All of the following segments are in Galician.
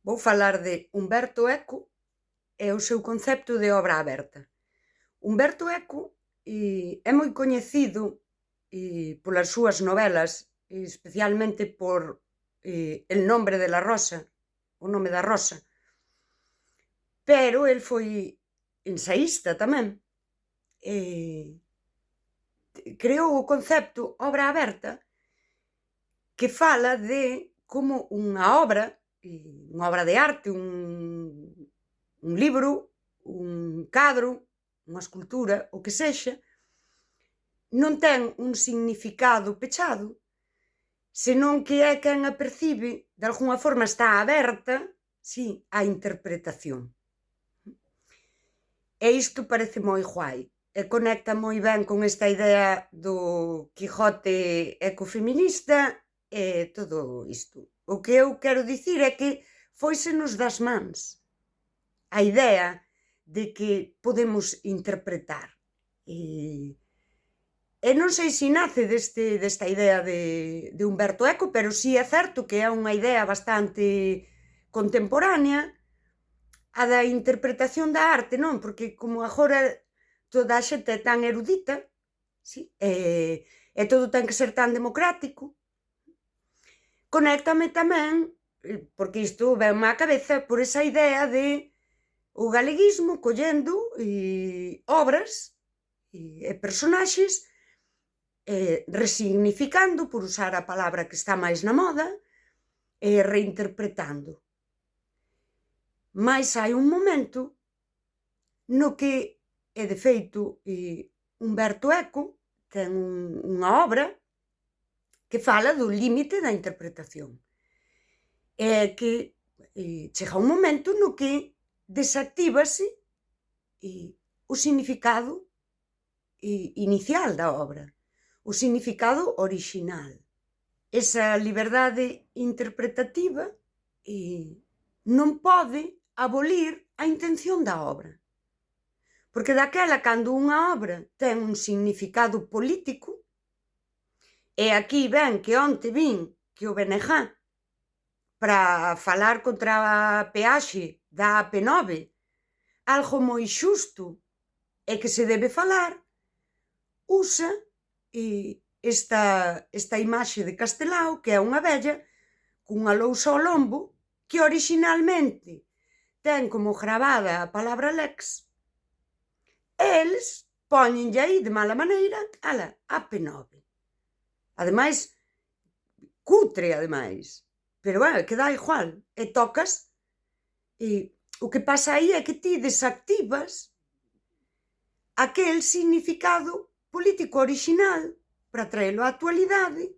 Vou falar de Umberto Eco e o seu concepto de obra aberta. Umberto Eco é moi coñecido polas súas novelas, especialmente por El nombre de la rosa, O nome da rosa, pero el foi ensaísta tamén. Creou o concepto obra aberta, que fala de como unha obra de arte, un libro, un cadro, unha escultura, o que sexa, non ten un significado pechado, senón que é quen a percibe, de algunha forma está aberta, si, á interpretación. E isto parece moi guai, e conecta moi ben con esta idea do Quijote ecofeminista e todo isto. O que eu quero dicir é que fóisenos das mans a idea de que podemos interpretar. E non sei se nace desta idea de Umberto Eco, pero si é certo que é unha idea bastante contemporánea, a da interpretación da arte, non? Porque como agora toda a xente é tan erudita, si, e todo ten que ser tan democrático, conéctame tamén, porque isto venme á cabeza, por esa idea de o galeguismo collendo obras e personaxes, resignificando, por usar a palabra que está máis na moda, e reinterpretando. Mais hai un momento no que, e de feito, Umberto Eco ten unha obra que fala do límite da interpretación. É que chega un momento no que desactívase o significado inicial da obra, o significado orixinal. Esa liberdade interpretativa non pode abolir a intención da obra. Porque daquela, cando unha obra ten un significado político, e aquí ven que onte vin que o BNG, para falar contra a peaxe da AP9, algo moi xusto e que se debe falar, usa esta imaxe de Castelao, que é unha vella cunha lousa ao lombo, que orixinalmente ten como gravada a palabra lex, e eles póñenlle aí de mala maneira, ala, AP9. Ademais, cutre, ademais, pero que dá igual, e tocas, o que pasa aí é que ti desactivas aquel significado político orixinal para traelo á actualidade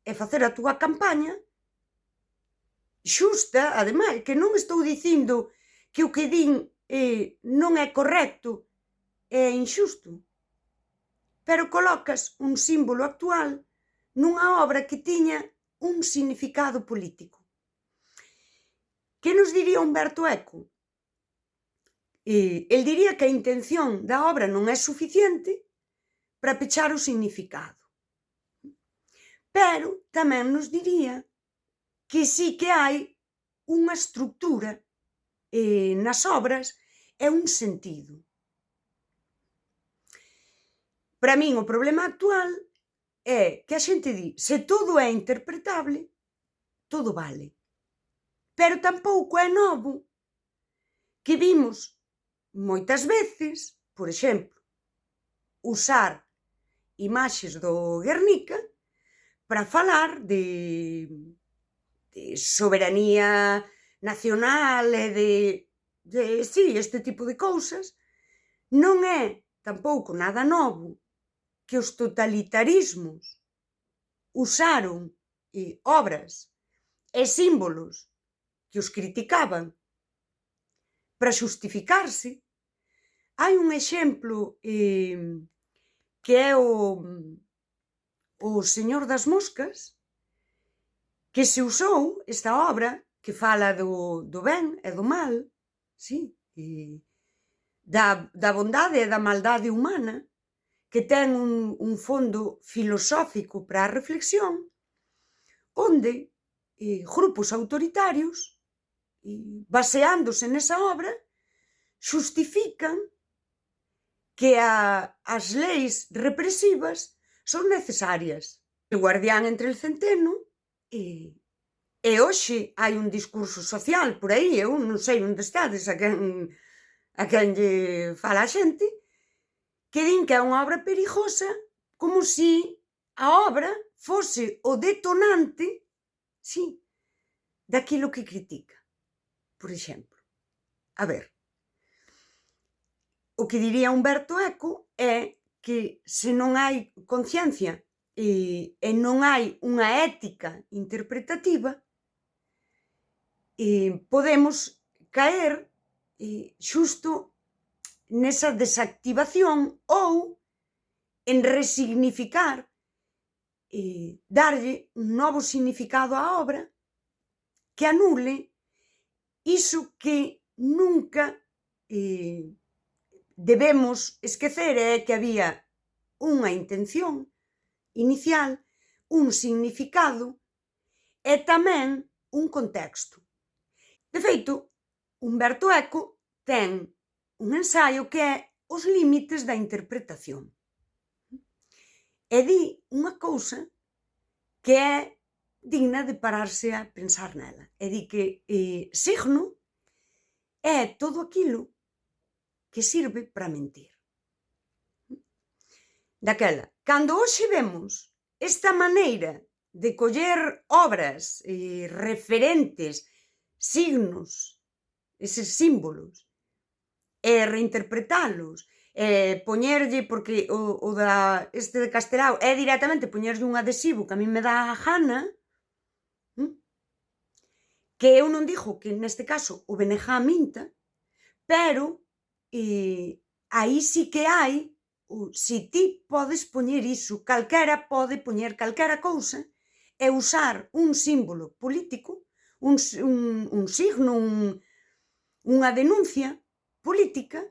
e facer a túa campaña xusta, ademais, que non estou dicindo que o que din non é correcto, é inxusto, pero colocas un símbolo actual nunha obra que tiña un significado político. Que nos diría Umberto Eco? El diría que a intención da obra non é suficiente para pechar o significado, pero tamén nos diría que sí que hai unha estructura nas obras e un sentido. Para min o problema actual é que a xente di, se todo é interpretable, todo vale. Pero tampouco é novo que vimos moitas veces, por exemplo, usar imaxes do Guernica para falar de soberanía nacional e si, este tipo de cousas. Non é tampouco nada novo que os totalitarismos usaron obras e símbolos que os criticaban para xustificarse. Hai un exemplo que é o Señor das Moscas, que se usou esta obra que fala do ben e do mal, si, da bondade e da maldade humana, que ten un fondo filosófico para a reflexión, onde grupos autoritarios baseándose nesa obra, xustifican que as leis represivas son necesarias. O guardián entre el centeno e hoxe hai un discurso social por aí, eu non sei onde estades, a quen lle fala a xente, que din que é unha obra perigosa como si a obra fose o detonante, sí, daquilo que critica. Por exemplo, a ver, o que diría Umberto Eco é que se non hai conciencia e non hai unha ética interpretativa, podemos caer xusto nesa desactivación ou en resignificar, darlle un novo significado á obra que anule iso que nunca debemos esquecer, é que había unha intención inicial, un significado e tamén un contexto. De feito, Umberto Eco ten un ensaio que é Os límites da interpretación. E di unha cousa que é digna de pararse a pensar nela. E di que signo é todo aquilo que sirve para mentir. Daquela, cando hoxe vemos esta maneira de coller obras referentes, signos, eses símbolos, e reinterpretalos, poñerlle, porque este de Castelao é directamente poñerlle un adhesivo que a min me dá a gana, que eu non digo que neste caso o Benejá minta, pero aí sí que hai, si ti podes poñer iso, calquera pode poñer calquera cousa e usar un símbolo político, un signo, unha denuncia política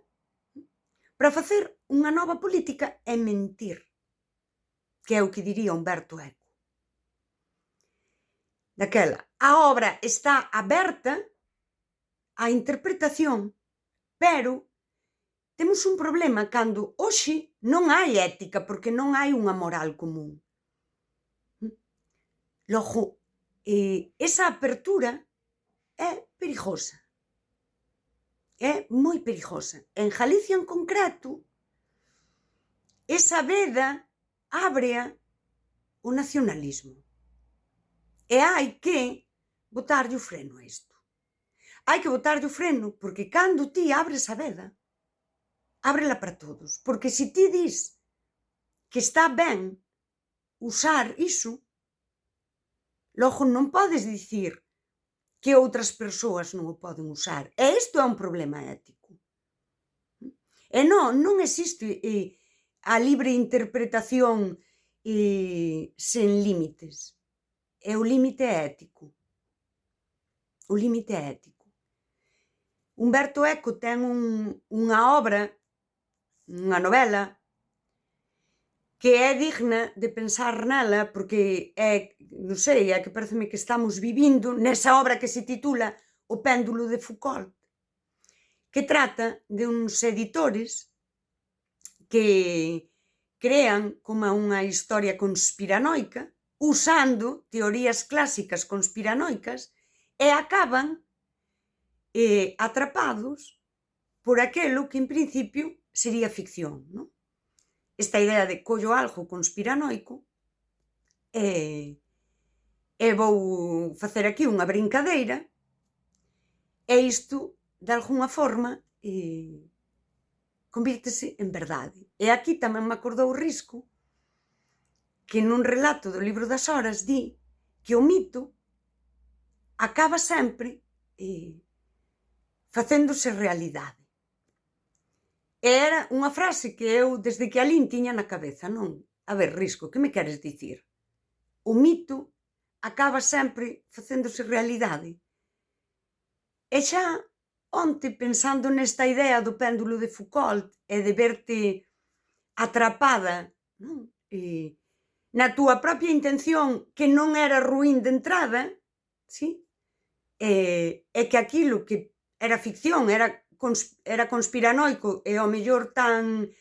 para facer unha nova política e mentir, que é o que diría Umberto Eco. Daquela, a obra está aberta á interpretación, pero temos un problema cando hoxe non hai ética, porque non hai unha moral común. Logo, esa apertura é perigosa. É moi perigosa. En Galicia, en concreto, esa veda ábrea o nacionalismo. E hai que botarlle o freno a isto. Hai que botarlle o freno, porque cando ti abres a veda, ábrela para todos. Porque se ti dis que está ben usar iso, logo non podes dicir que outras persoas non o poden usar. E isto é un problema ético. E non existe a libre interpretación sen límites. E o límite é ético. O límite é ético. Umberto Eco ten unha obra, unha novela, que é digna de pensar nela, porque é, non sei, é que pareceme que estamos vivindo nesa obra que se titula O péndulo de Foucault, que trata de uns editores que crean como unha historia conspiranoica, usando teorías clásicas conspiranoicas, e acaban atrapados por aquelo que en principio sería ficción, non? Esta idea de collo algo conspiranoico e vou facer aquí unha brincadeira e isto, de algunha forma, convírtese en verdade. E aquí tamén me acordou Risco, que nun relato do Libro das Horas di que o mito acaba sempre facéndose realidade. E era unha frase que eu, desde que a lin, tiña na cabeza, non? A ver, Risco, que me queres dicir? O mito acaba sempre facéndose realidade. E xa onte, pensando nesta idea do péndulo de Foucault e de verte atrapada, non? Na túa propia intención, que non era ruín de entrada, sí? é que aquilo que era ficción, era conspiranoico e ao mellor tan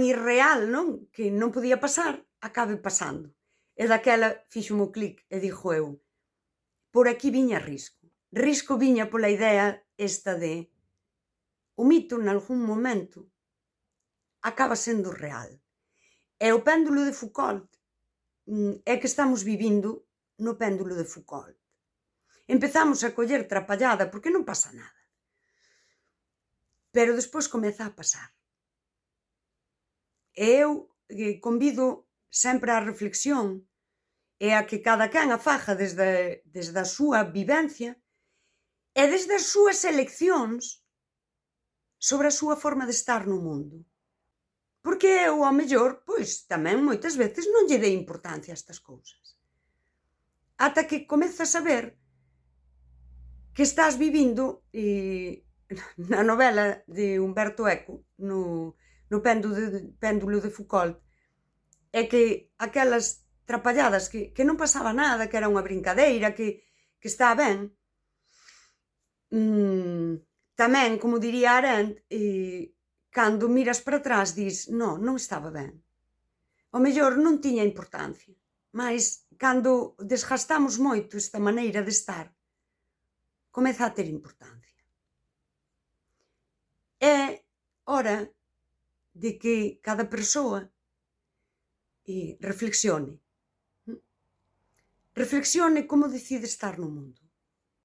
irreal, non? Que non podía pasar, acabe pasando. E daquela fíxome o clic e dixo eu: por aquí viña Risco. Risco viña pola idea esta de o mito nalgún momento acaba sendo real. E o péndulo de Foucault é que estamos vivindo no péndulo de Foucault. Empezamos a coller trapallada porque non pasa nada. Pero despois comeza a pasar. E eu convido sempre á reflexión e a que cada quen a faga desde a súa vivencia e desde as súas eleccións sobre a súa forma de estar no mundo. Porque eu, ao mellor, pois tamén moitas veces non lle dei importancia a estas cousas. Ata que comezas a ver que estás vivindo na novela de Umberto Eco, no péndulo de Foucault, é que aquelas trapalladas que non pasaba nada, que era unha brincadeira, que está ben, tamén, como diría Arendt, cando miras para atrás dis, non estaba ben. Ao mellor non tiña importancia, mais cando desgastamos moito esta maneira de estar, comeza a ter importancia. É hora de que cada persoa reflexione. Reflexione como decide estar no mundo.